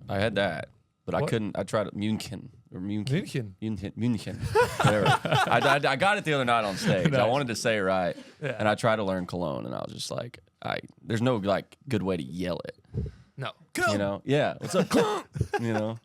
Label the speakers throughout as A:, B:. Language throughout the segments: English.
A: I had that, but I couldn't. I tried Munchen. Whatever. I got it the other night on stage. Nice. I wanted to say it right, and I tried to learn Cologne, and I was just like, there's no like good way to yell it.
B: No,
A: you know, yeah. What's up, you know?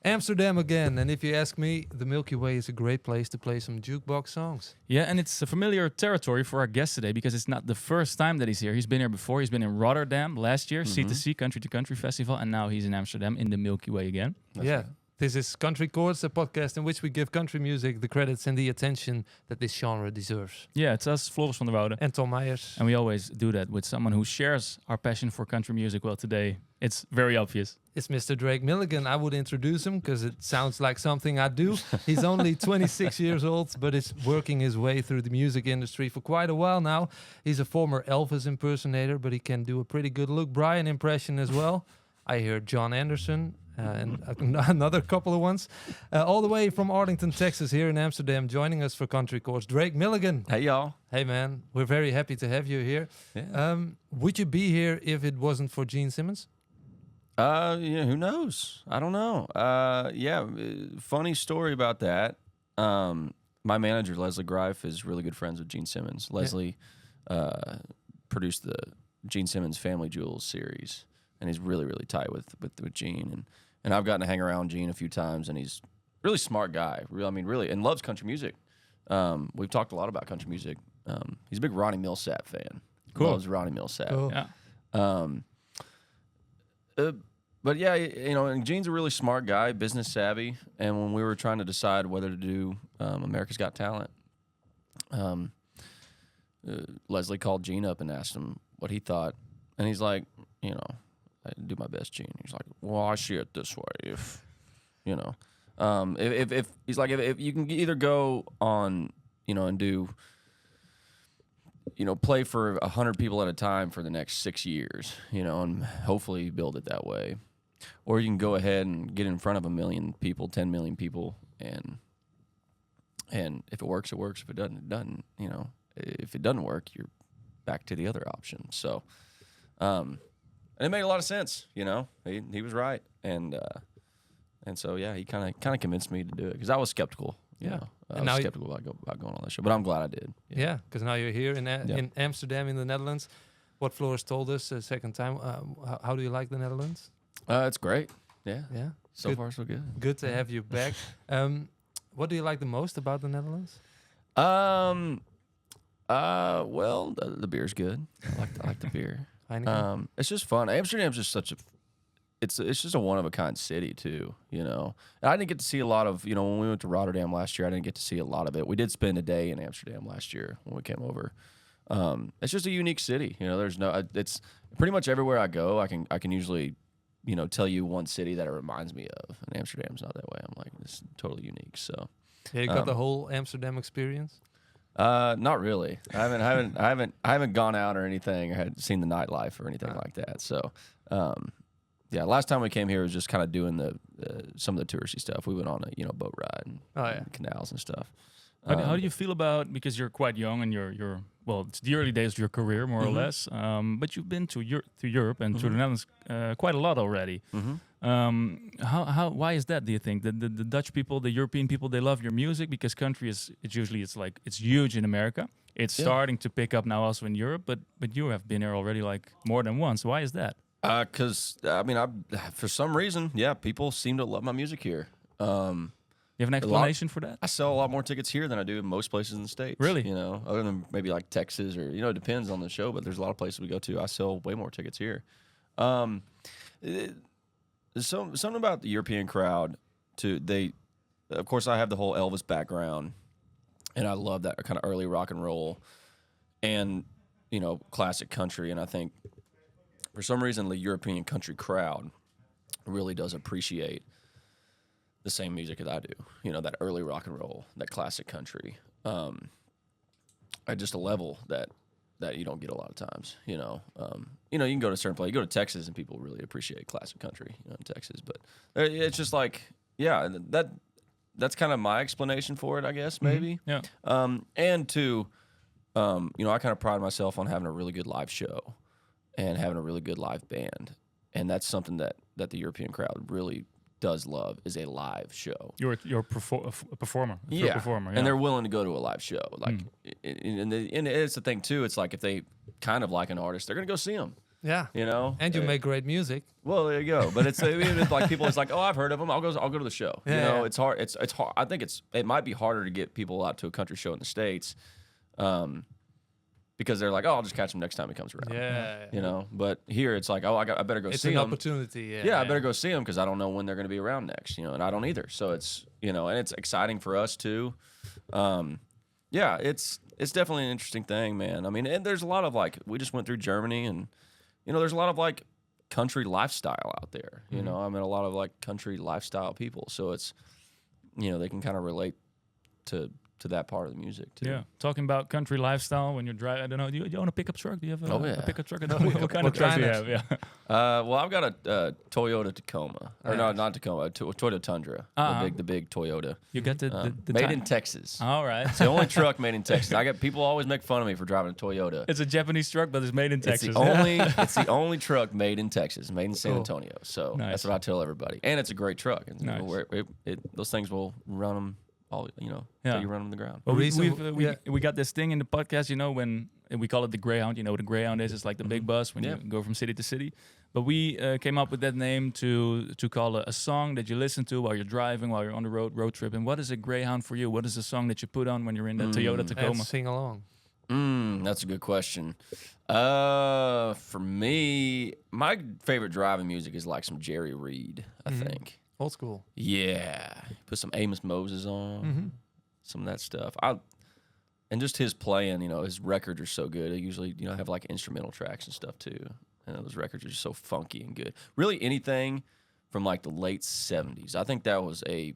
B: Amsterdam again, and if you ask me, the Milky Way is a great place to play some jukebox songs.
C: Yeah, and it's a familiar territory for our guest today because it's not the first time that he's here. He's been here before. He's been in Rotterdam last year, C2C, Country to Country Festival, and now he's in Amsterdam in the Milky Way again.
B: That's right. This is Countrykoorts, a podcast in which we give country music the credits and the attention that this genre deserves.
C: Yeah, it's us, Floris van der Woude.
B: And Tom Myers.
C: And we always do that with someone who shares our passion for country music. Well, today, it's very obvious.
B: It's Mr. Drake Milligan. I would introduce him because it sounds like something I do. He's only 26 years old, but is working his way through the music industry for quite a while now. He's a former Elvis impersonator, but he can do a pretty good Luke Bryan impression as well. I heard John Anderson and another couple of ones. All the way from Arlington, Texas, here in Amsterdam, joining us for Countrykoorts, Drake Milligan.
A: Hey, y'all.
B: Hey, man. We're very happy to have you here.
A: Yeah.
B: Would you be here if it wasn't for Gene Simmons?
A: Yeah, who knows? I don't know. Funny story about that. My manager, Leslie Greif, is really good friends with Gene Simmons. Leslie produced the Gene Simmons Family Jewels series, and he's really, really tight with Gene. And I've gotten to hang around Gene a few times, and he's a really smart guy. Really, and loves country music. We've talked a lot about country music. He's a big Ronnie Milsap fan.
C: Cool.
A: Loves Ronnie Milsap.
B: Cool.
A: Yeah. But yeah, you know, and Gene's a really smart guy, business savvy. And when we were trying to decide whether to do America's Got Talent, Leslie called Gene up and asked him what he thought. And he's like, you know, I do my best, Gene. He's like, well, I see it this way. If, you know, if he's like, if you can either go on, you know, and do, you know, play for 100 people at a time for the next 6 years, you know, and hopefully build it that way. Or you can go ahead and get in front of 1 million people, 10 million people, and if it works, it works. If it doesn't, it doesn't. You know, if it doesn't work, you're back to the other option. So, and it made a lot of sense. You know, he was right, and so yeah, he kind of convinced me to do it because I was skeptical. You know, I was skeptical about going on that show, but I'm glad I did.
B: Yeah, because now you're here in Amsterdam, in the Netherlands. What Floris told us a second time. How do you like the Netherlands?
A: It's great. Yeah.
B: Yeah.
A: So
B: good.
A: far, so good.
B: Good to have you back. What do you like the most about the Netherlands?
A: Well, the beer's good. I like the beer. It's just fun. Amsterdam's just it's just a one of a kind city too, you know. And I didn't get to see a lot of, you know, when we went to Rotterdam last year, I didn't get to see a lot of it. We did spend a day in Amsterdam last year when we came over. It's just a unique city, you know. It's pretty much everywhere I go, I can usually, you know, tell you one city that it reminds me of. And Amsterdam's not that way. I'm like, it's totally unique. So
B: yeah, you got the whole Amsterdam experience?
A: Not really. I haven't gone out or anything, or had seen the nightlife or anything like that. So yeah, last time we came here was just kind of doing some of the touristy stuff. We went on a boat ride and canals and stuff.
C: How do you feel about, because you're quite young and you're well, it's the early days of your career more or less, but you've been to Europe and to the Netherlands quite a lot already. Why is that? Do you think the Dutch people, the European people, they love your music because country it's huge in America. It's starting to pick up now also in Europe, but you have been here already like more than once. Why is that?
A: Because I mean, for some reason, people seem to love my music here.
C: You have an explanation for that?
A: I sell a lot more tickets here than I do in most places in the States.
C: Really?
A: You know, other than maybe like Texas or, you know, it depends on the show, but there's a lot of places we go to. I sell way more tickets here. Something about the European crowd, of course, I have the whole Elvis background, and I love that kind of early rock and roll and, you know, classic country. And I think for some reason, the European country crowd really does appreciate the same music that I do, you know, that early rock and roll, that classic country, at just a level that you don't get a lot of times, you know. You know, you can go to a certain place, you go to Texas and people really appreciate classic country, you know, in Texas, but it's just like, that's kind of my explanation for it, I guess, maybe.
C: Yeah.
A: And to you know, I kind of pride myself on having a really good live show and having a really good live band, and that's something that the European crowd really does love, is a live show.
C: You're a performer.
A: Yeah.
C: Performer,
A: and they're willing to go to a live show. Like, and it's the thing too. It's like if they kind of like an artist, they're gonna go see them.
B: Yeah.
A: You know,
B: And you make great music.
A: Well, there you go. But it's like people. It's like, oh, I've heard of them. I'll go to the show.
B: Yeah,
A: you know,
B: yeah.
A: it's hard. It's hard. I think it might be harder to get people out to a country show in the States, because they're like, oh, I'll just catch him next time he comes around.
B: Yeah.
A: You know, but here it's like, oh, I better go
B: It's
A: see
B: an
A: him.
B: opportunity. Yeah.
A: Yeah, I better go see him because I don't know when they're going to be around next. You know, and I don't either. So it's, you know, and it's exciting for us too. Yeah, it's definitely an interesting thing, man. I mean, and there's a lot of like, we just went through Germany, and you know, there's a lot of like country lifestyle out there. You know, I mean, a lot of like country lifestyle people. So it's, you know, they can kind of relate to that part of the music too.
C: Yeah, talking about country lifestyle when you're driving. I don't know. Do you own a pickup truck? Do you have a pickup truck? What kind of truck do you have? Yeah.
A: Well, I've got a Toyota Tacoma, or no, not Tacoma, a Toyota Tundra, the big Toyota.
C: You got the
A: made in Texas.
C: All right.
A: It's the only truck made in Texas. People always make fun of me for driving a Toyota.
C: It's a Japanese truck, but it's made in Texas.
A: It's the only truck made in Texas, made in San
B: Cool.
A: Antonio. So
C: Nice.
A: that's what I tell everybody. And it's a great truck. And
C: Nice.
A: those things will run them all, you know,
C: Yeah.
A: till you run them to the ground.
C: Well,
B: Reason-
C: we got this thing in the podcast, you know, when we call it the Greyhound. You know what a Greyhound is? It's like the big bus when you go from city to city. But we came up with that name to call a song that you listen to while you're driving, while you're on the road trip. And what is a Greyhound for you? What is a song that you put on when you're in the Toyota Tacoma?
B: And sing along.
A: That's a good question. For me, my favorite driving music is like some Jerry Reed, I think.
B: Old school.
A: Yeah. Put some Amos Moses on, some of that stuff. And just his playing, you know, his records are so good. They usually, you know, have like instrumental tracks and stuff too. And those records are just so funky and good. Really anything from like the late 70s. I think that was a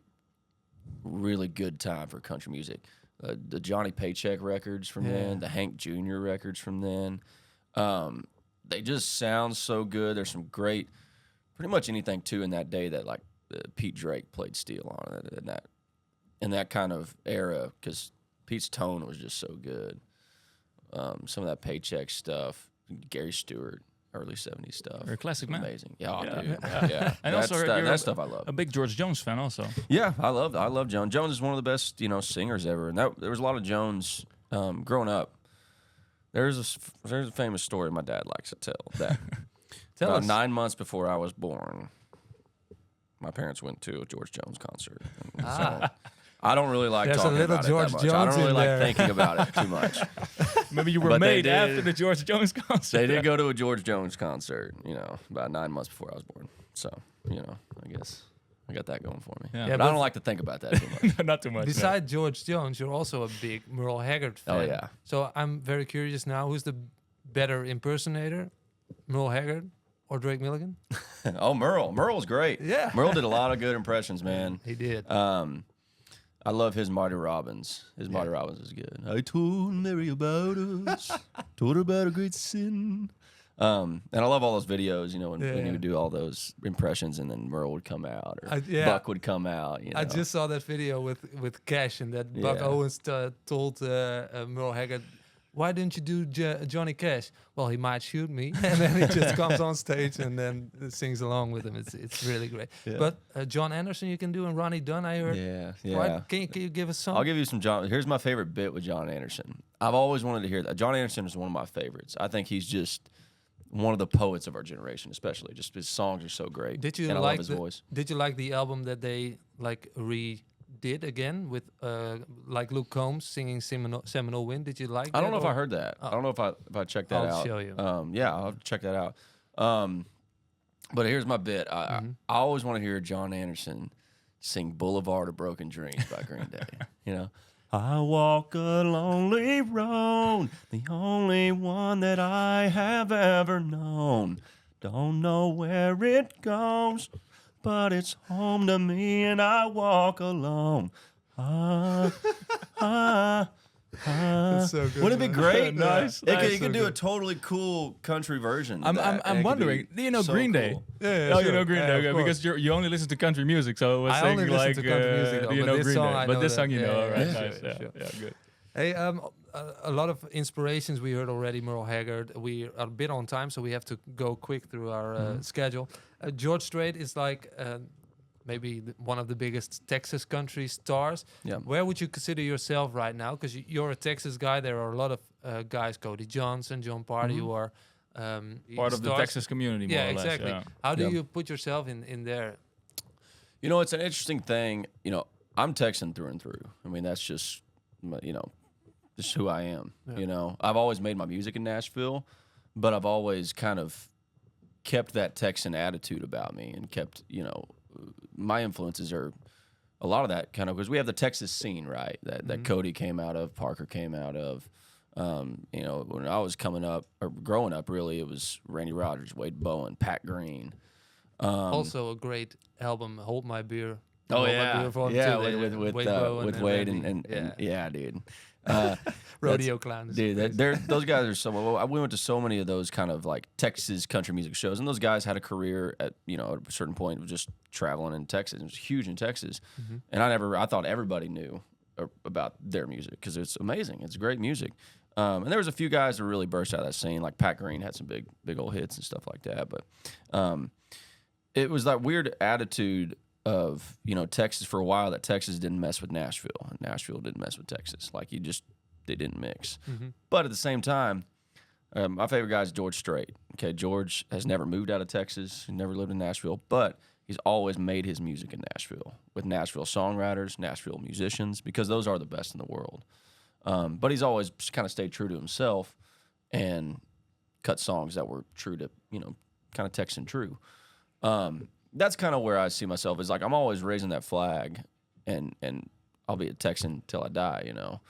A: really good time for country music. The Johnny Paycheck records from then, the Hank Jr. records from then. They just sound so good. There's some great, pretty much anything too in that day that like Pete Drake played steel on it in that kind of era, because Pete's tone was just so good. Some of that Paycheck stuff, Gary Stewart, early 70s stuff.
C: You're a classic man.
A: Amazing. Yeah,
C: Yeah.
A: dude. Yeah.
C: And also you're
A: that stuff I love.
C: A big George Jones fan also.
A: Yeah, I love Jones. Jones is one of the best, you know, singers ever. And there was a lot of Jones growing up. There's a famous story my dad likes to tell that
B: Tell
A: about
B: us.
A: 9 months before I was born, my parents went to a George Jones concert. And so I don't really like
B: There's a
A: talking
B: little
A: about
B: George
A: it that much.
B: Jones
A: I don't really
B: in
A: like
B: there.
A: thinking about it too much.
C: Maybe you were
A: But they
C: made after
A: did.
C: the George Jones concert.
A: They did go to a George Jones concert, you know, about 9 months before I was born. So, you know, I guess I got that going for me.
C: Yeah.
A: But I don't like to think about that too much.
C: Not too much. no.
B: Besides George Jones, you're also a big Merle Haggard fan.
A: Oh, yeah.
B: So I'm very curious now, who's the better impersonator, Merle Haggard or Drake Milligan?
A: Oh, Merle. Merle was great.
B: Yeah.
A: Merle did a lot of good impressions, man.
B: He did.
A: I love his Marty Robbins. His Marty Robbins is good. I told Mary about us, told her about a great sin. And I love all those videos, you know, when he would do all those impressions, and then Merle would come out, or Buck would come out. You know?
B: I just saw that video with Cash, and that Buck
A: Yeah.
B: Owens told Merle Haggard, "Why didn't you do Johnny Cash?" Well, he might shoot me, and then he just comes on stage and then sings along with him. It's really great.
A: Yeah.
B: But John Anderson, you can do, and Ronnie Dunn, I heard.
A: Yeah.
B: Why, can you give us some?
A: I'll give you some John. Here's my favorite bit with John Anderson. I've always wanted to hear that. John Anderson is one of my favorites. I think he's just one of the poets of our generation, especially. Just his songs are so great.
B: Did you
A: and I
B: like
A: love his voice.
B: Did you like the album that they like redid again with like Luke Combs singing Seminole Wind? Did you like?
A: I don't
B: that,
A: know if I
B: or-
A: heard that. I don't know if I checked that
B: I'll
A: out.
B: show you.
A: Yeah, I'll have to check that out. But here's my bit. I always want to hear John Anderson sing "Boulevard of Broken Dreams" by Green Day. You know, I walk a lonely road, the only one that I have ever known. Don't know where it goes, but it's home to me, and I walk alone.
B: That's so good,
A: Wouldn't it be
B: man.
A: great?
C: Nice,
A: You
C: nice.
A: could
B: So
A: do a
B: good.
A: totally cool country version. of
C: I'm
A: that, and it could
C: wondering.
A: be
C: Do you know
A: so
C: Green Day?
A: cool.
B: Yeah,
C: Oh,
B: sure.
C: you know Green
B: Yeah,
C: Day,
B: of
C: okay,
B: course.
C: because you only listen to country music. So I was
B: I
C: thinking
B: only listen
C: like,
B: to country music, though,
C: do you
B: but
C: know
B: this
C: Green
B: song
C: Day?
B: I
C: But
B: know
C: this
B: that.
C: song you know,
B: Yeah,
C: all right,
B: yeah,
C: nice,
B: sure,
C: yeah,
B: sure.
C: yeah, good.
B: Hey, a lot of inspirations we heard already. Merle Haggard. We are a bit on time, so we have to go quick through our schedule. George Strait is like maybe one of the biggest Texas country stars.
A: Yeah.
B: Where would you consider yourself right now? Because you're a Texas guy. There are a lot of guys, Cody Johnson, John Party, who are
C: Part of the
B: stars.
C: Texas community, more
B: Yeah,
C: or less.
B: exactly.
C: Yeah.
B: How do
A: Yeah.
B: you put yourself in there?
A: You know, it's an interesting thing. You know, I'm Texan through and through. I mean, that's just, you know, just who I am.
B: Yeah.
A: You know, I've always made my music in Nashville, but I've always kind of kept that Texan attitude about me and kept, you know, my influences are a lot of that kind of, because we have the Texas scene, right? That Cody came out of, Parker came out of. You know, when I was coming up or growing up, really, it was Randy Rogers, Wade Bowen, Pat Green.
B: Also, a great album, "Hold My Beer."
A: Oh
B: Hold My
A: yeah,
B: Beer for him
A: yeah,
B: too,
A: with
B: Bowen
A: Wade
B: Randy.
A: and yeah, dude.
B: Rodeo Clowns.
A: Dude, those guys are so. We went to so many of those kind of like Texas country music shows, and those guys had a career at, you know, at a certain point of just traveling in Texas. It was huge in Texas, and I thought everybody knew about their music because it's amazing. It's great music. And there was a few guys that really burst out of that scene, like Pat Green had some big old hits and stuff like that. But it was that weird attitude of, you know, Texas for a while, that Texas didn't mess with Nashville and Nashville didn't mess with Texas. Like they didn't mix. But at the same time, my favorite guy is George Strait. Okay, George has never moved out of Texas. He never lived in Nashville, but he's always made his music in Nashville with Nashville songwriters, Nashville musicians, because those are the best in the world. But he's always kind of stayed true to himself and cut songs that were true to, you know, kind of Texan true. That's kind of where I see myself, is like I'm always raising that flag, and I'll be a Texan till I die, you know.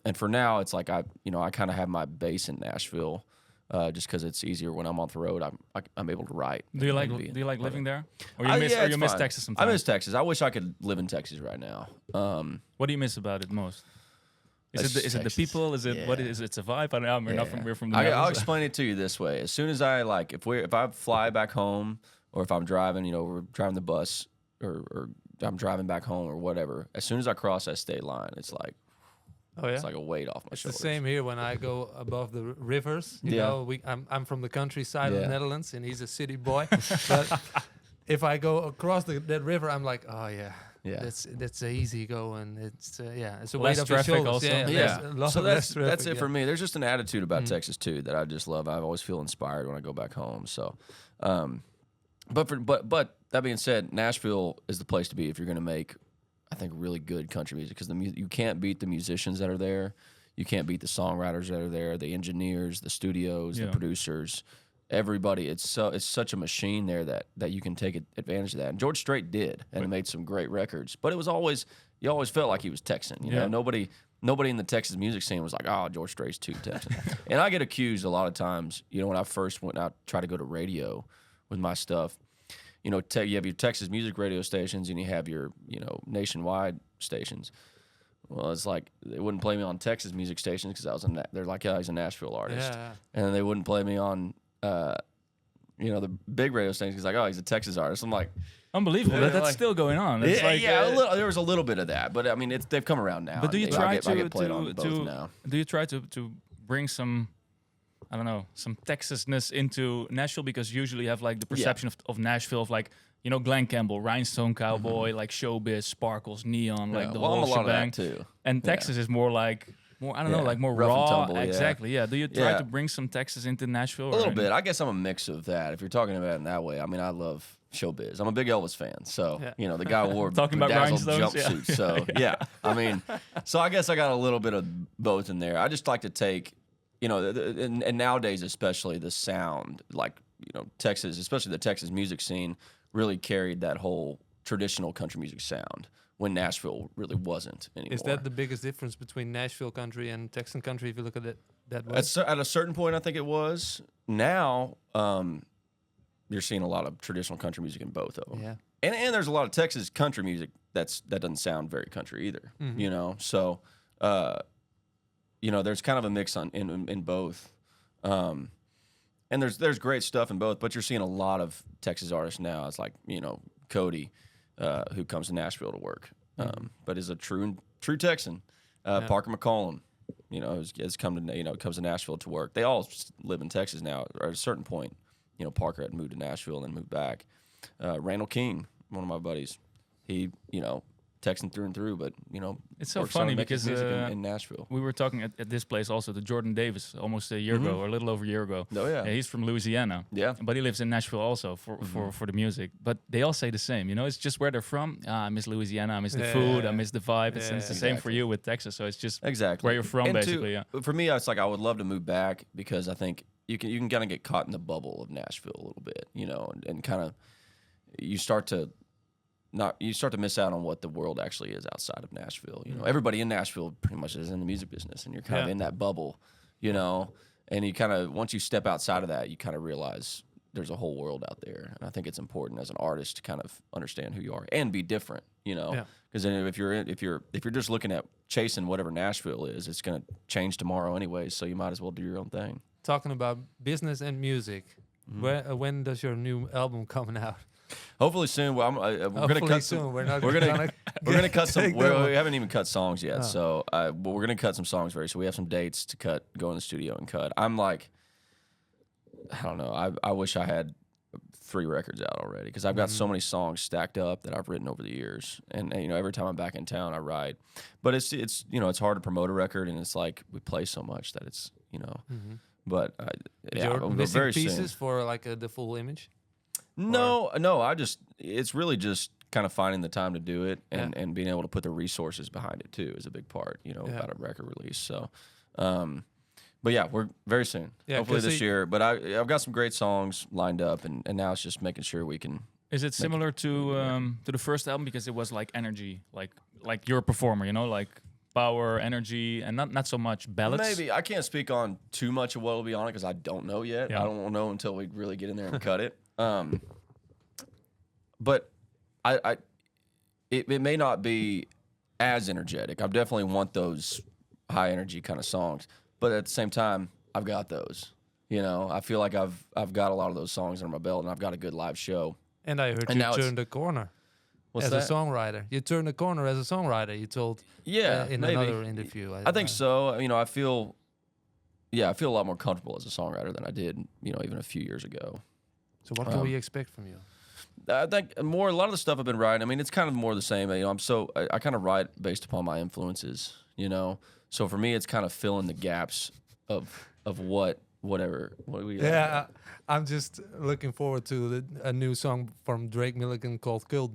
A: And for now, it's like I kind of have my base in Nashville, just because it's easier when I'm on the road. I'm able to write.
C: Do you like living there, or you miss
A: fine.
C: Texas sometimes?
A: I miss Texas. I wish I could live in Texas right now.
C: What do you miss about it most? Is it the people? Is it what is it? It's a vibe. I don't know. We're from the
A: I'll
C: Netherlands.
A: explain it to you this way. As soon as I if I fly back home, or if I'm driving, you know, we're driving the bus, or I'm driving back home or whatever. As soon as I cross that state line, it's like, it's like a weight off my
B: It's
A: shoulders.
B: the same here when I go above the rivers. You
A: Yeah.
B: know, I'm from the countryside of the
A: Yeah.
B: Netherlands, and he's a city boy. But if I go across that river, I'm like, oh yeah,
A: Yeah.
B: that's a easy go, and it's it's a
C: Less
B: weight off your
C: traffic
B: shoulders.
C: also.
B: Yeah,
A: Yeah.
B: a lot
A: So
B: of
A: that's
B: less traffic,
A: it for me. There's just an attitude about
B: Mhm.
A: Texas too that I just love. I always feel inspired when I go back home. So, but that being said, Nashville is the place to be if you're going to make, I think, really good country music, because you can't beat the musicians that are there. You can't beat the songwriters that are there, the engineers, the studios, the producers, everybody. It's such a machine there that you can take advantage of that. And George Strait did, and made some great records. But it was always, you always felt like he was Texan. You know, nobody in the Texas music scene was like, oh, George Strait's too Texan. And I get accused a lot of times, you know, when I first went out, tried to go to radio with my stuff. You know, you have your Texas music radio stations, and you have your, you know, nationwide stations. Well, it's like they wouldn't play me on Texas music stations because they're like, yeah, he's a Nashville artist,
B: Yeah.
A: and then they wouldn't play me on, you know, the big radio stations because like, oh, he's a Texas artist. I'm like,
C: Unbelievable.
A: Yeah,
C: That's
A: like-
C: still going on. It's like,
A: there was a little bit of that, but I mean, they've come around now.
C: But do you
A: I
C: try
A: get played on both
C: to
A: now.
C: do you try to bring some, I don't know, some Texasness into Nashville? Because usually you have like the perception of Nashville of like, you know, Glenn Campbell, Rhinestone Cowboy, like Showbiz, Sparkles, Neon, like the
A: well, I'm
C: whole
A: a lot
C: shebang.
A: of that too.
C: And Texas is more like I don't know, like more
A: Rough and
C: raw.
A: tumble, yeah.
C: Exactly. Yeah. Do you try
A: Yeah.
C: to bring some Texas into Nashville?
A: A little bit. I guess I'm a mix of that. If you're talking about it in that way, I mean, I love Showbiz. I'm a big Elvis fan, so
B: Yeah.
A: you know the guy wore
C: Talking about
A: bedazzled
C: rhinestones, yeah.
A: jumpsuits. So yeah, I mean, so I guess I got a little bit of both in there. I just like to take, you know, and nowadays especially the sound, like, you know, Texas, especially the Texas music scene, really carried that whole traditional country music sound when Nashville really wasn't anymore.
B: Is that the biggest difference between Nashville country and Texan country if you look at it that way?
A: At a certain point, I think it was. Now, you're seeing a lot of traditional country music in both of them.
B: Yeah.
A: And there's a lot of Texas country music that doesn't sound very country either.
B: Mhm.
A: You know, so you know, there's kind of a mix in both. And there's great stuff in both, but you're seeing a lot of Texas artists now. It's like, you know, Cody, who comes to Nashville to work, but is a true Texan. Parker McCollum, you know, has come to comes to Nashville to work. They all live in Texas now. Or at a certain point, you know, Parker had moved to Nashville and then moved back. Randall King, one of my buddies, he, you know, Texan through and through, but you know,
C: it's so funny because
A: in Nashville.
C: We were talking at this place also to Jordan Davis almost a year ago, or a little over a year ago.
A: Oh yeah,
C: he's from Louisiana.
A: Yeah,
C: but he lives in Nashville also for the music. But they all say the same. You know, it's just where they're from. I miss Louisiana. I miss the food. I miss the vibe. It's the same for you with Texas. So it's just where you're from, basically.
A: For me, it's like I would love to move back because I think you can kind of get caught in the bubble of Nashville a little bit, you know, and kind of you start to miss out on what the world actually is outside of Nashville. You know, everybody in Nashville pretty much is in the music business, and you're kind of in that bubble, you know. And you kind of once you step outside of that, you kind of realize there's a whole world out there. And I think it's important as an artist to kind of understand who you are and be different, you know. Because then if you're just looking at chasing whatever Nashville is, it's going to change tomorrow anyways. So you might as well do your own thing.
B: Talking about business and music, when does your new album coming out?
A: Hopefully soon. Well, we're gonna cut some. We're gonna cut some. We haven't even cut songs yet, so but we're gonna cut some songs very soon. We have some dates to cut. Go in the studio and cut. I'm like, I don't know. I wish I had 3 records out already because I've got so many songs stacked up that I've written over the years, and you know every time I'm back in town I write. But it's you know it's hard to promote a record, and it's like we play so much that it's you know. But
B: you're missing pieces for like the full image.
A: No. It's really just kind of finding the time to do it and being able to put the resources behind it too is a big part, you know, about a record release. So, but yeah, we're very soon, hopefully this year. But I've got some great songs lined up, and now it's just making sure we can.
C: Is it similar to the first album because it was like energy, like you're a performer, you know, like power, energy, and not so much ballads?
A: Maybe I can't speak on too much of what will be on it because I don't know yet. I don't know until we really get in there and cut it. But it may not be as energetic. I definitely want those high energy kind of songs, but at the same time, I've got those. You know, I feel like I've got a lot of those songs under my belt, and I've got a good live show.
B: And I heard you turned the corner as a songwriter. You turned the corner as a songwriter. You told in
A: maybe.
B: Another interview.
A: I think so. You know, I feel a lot more comfortable as a songwriter than I did, you know, even a few years ago.
B: So what can we expect from you?
A: I think a lot of the stuff I've been writing, I mean, it's kind of more the same. You know, I kind of write based upon my influences, you know. So for me, it's kind of filling the gaps of what we
B: I'm just looking forward to a new song from Drake Milligan called Cult.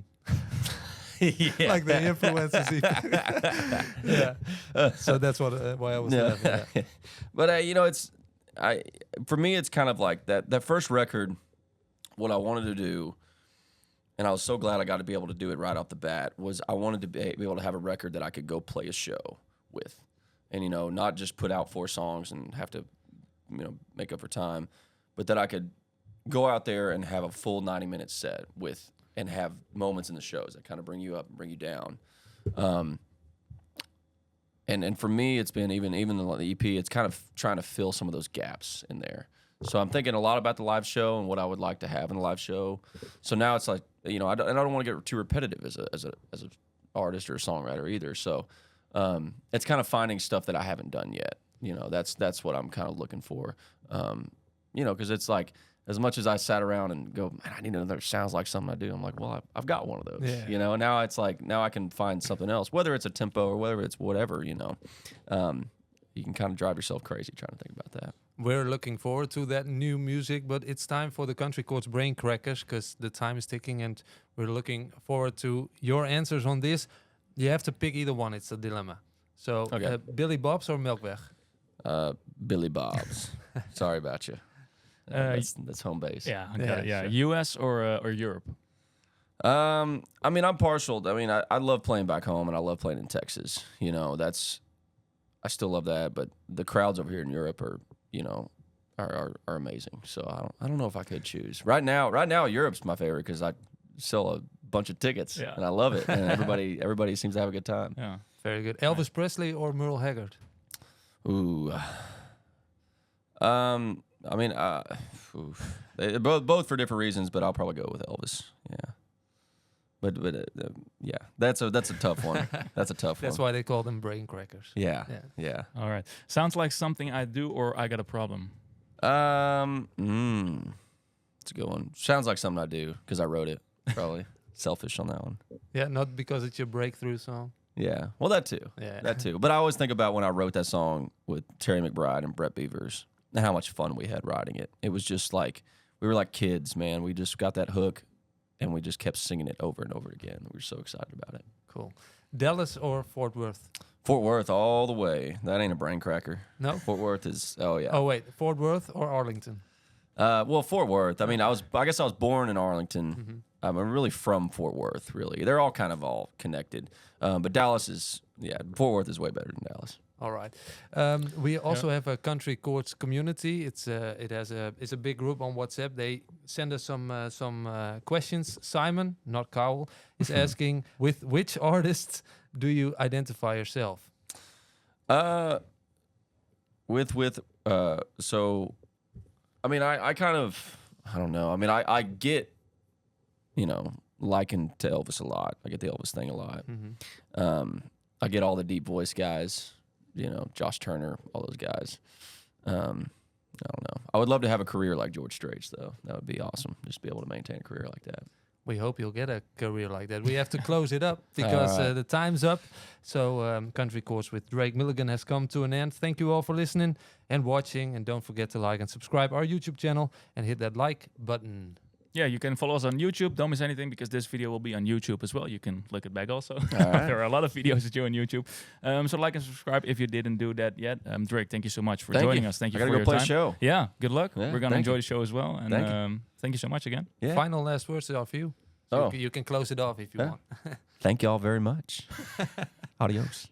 B: Like the influences. So that's why I was laughing.
A: But you know, for me, it's kind of like that first record. What I wanted to do, and I was so glad I got to be able to do it right off the bat, was I wanted to be able to have a record that I could go play a show with, and you know, not just put out 4 songs and have to, you know, make up for time, but that I could go out there and have a full 90-minute set with, and have moments in the shows that kind of bring you up and bring you down. And for me, it's been even the EP, it's kind of trying to fill some of those gaps in there. So I'm thinking a lot about the live show and what I would like to have in the live show. So now it's like, you know, I don't want to get too repetitive as a artist or a songwriter either. So it's kind of finding stuff that I haven't done yet. You know, that's what I'm kind of looking for. You know, because it's like, as much as I sat around and go, man, I need another sounds like something I do. I'm like, well, I've got one of those. Yeah. You know, now it's like, now I can find something else, whether it's a tempo or whether it's whatever, you know. You can kind of drive yourself crazy trying to think about that.
B: We're looking forward to that new music, but it's time for the Countrykoorts Brain Crackers because the time is ticking, and we're looking forward to your answers on this. You have to pick either one. It's a dilemma. So,
A: okay.
B: Billy Bob's or Melkweg?
A: Billy Bob's. Sorry about you. That's home base.
C: Yeah. Sure. U.S. or Europe?
A: I mean, I'm partial. I mean, I love playing back home, and I love playing in Texas. You know, I still love that. But the crowds over here in Europe are, you know, are amazing. So I don't know if I could choose. Right now, Europe's my favorite because I sell a bunch of tickets, and I love it, and everybody seems to have a good time.
C: Yeah,
B: very good. Elvis Presley or Merle Haggard?
A: Ooh. I mean, both for different reasons, but I'll probably go with Elvis. Yeah, yeah, that's a tough one. That's a tough
B: That's
A: one.
B: why they call them brain crackers.
A: Yeah,
B: Yeah.
A: yeah.
C: All right. Sounds like something I do or I got a problem.
A: It's a good one. Sounds like something I do because I wrote it. Probably selfish on that one.
B: Yeah, not because it's your breakthrough song.
A: Yeah. Well, that too.
B: Yeah.
A: That too. But I always think about when I wrote that song with Terry McBride and Brett Beavers and how much fun we had writing it. It was just like, we were like kids, man. We just got that hook and we just kept singing it over and over again. We were so excited about it.
B: Cool. Dallas or Fort Worth?
A: Fort Worth all the way. That ain't a brain cracker.
B: No?
A: Fort Worth is, oh yeah.
B: Oh, wait. Fort Worth or Arlington?
A: Well, Fort Worth. I mean, I guess I was born in Arlington. I'm really from Fort Worth, really. They're all kind of all connected. But Dallas is, Fort Worth is way better than Dallas.
B: All right. We also have a Countrykoorts community. It's a big group on WhatsApp. They send us some questions. Simon, not Cowell, is asking, with which artists do you identify yourself?
A: So, I mean, I kind of, I don't know. I mean, I get, likened to Elvis a lot. I get the Elvis thing a lot. I get all the deep voice guys, Josh Turner, all those guys. I don't know. I would love to have a career like George Strait's, though. That would be awesome, just be able to maintain a career like that.
B: We hope you'll get a career like that. We have to close it up because the time's up. So Countrykoorts with Drake Milligan has come to an end. Thank you all for listening and watching. And don't forget to like and subscribe our YouTube channel and hit that like button.
C: Yeah, you can follow us on YouTube. Don't miss anything because this video will be on YouTube as well. You can look it back also.
A: Right.
C: There are a lot of videos that you on YouTube. So like and subscribe if you didn't do that yet. Drake, thank you so much for joining us. Thank you for your time.
A: I gotta go play a show.
C: Yeah, good luck.
A: Yeah,
C: We're going to enjoy the show as well. And thank you so much again.
A: Yeah.
B: Final last words are for you. So you can close it off if you want.
A: Thank you all very much. Adios.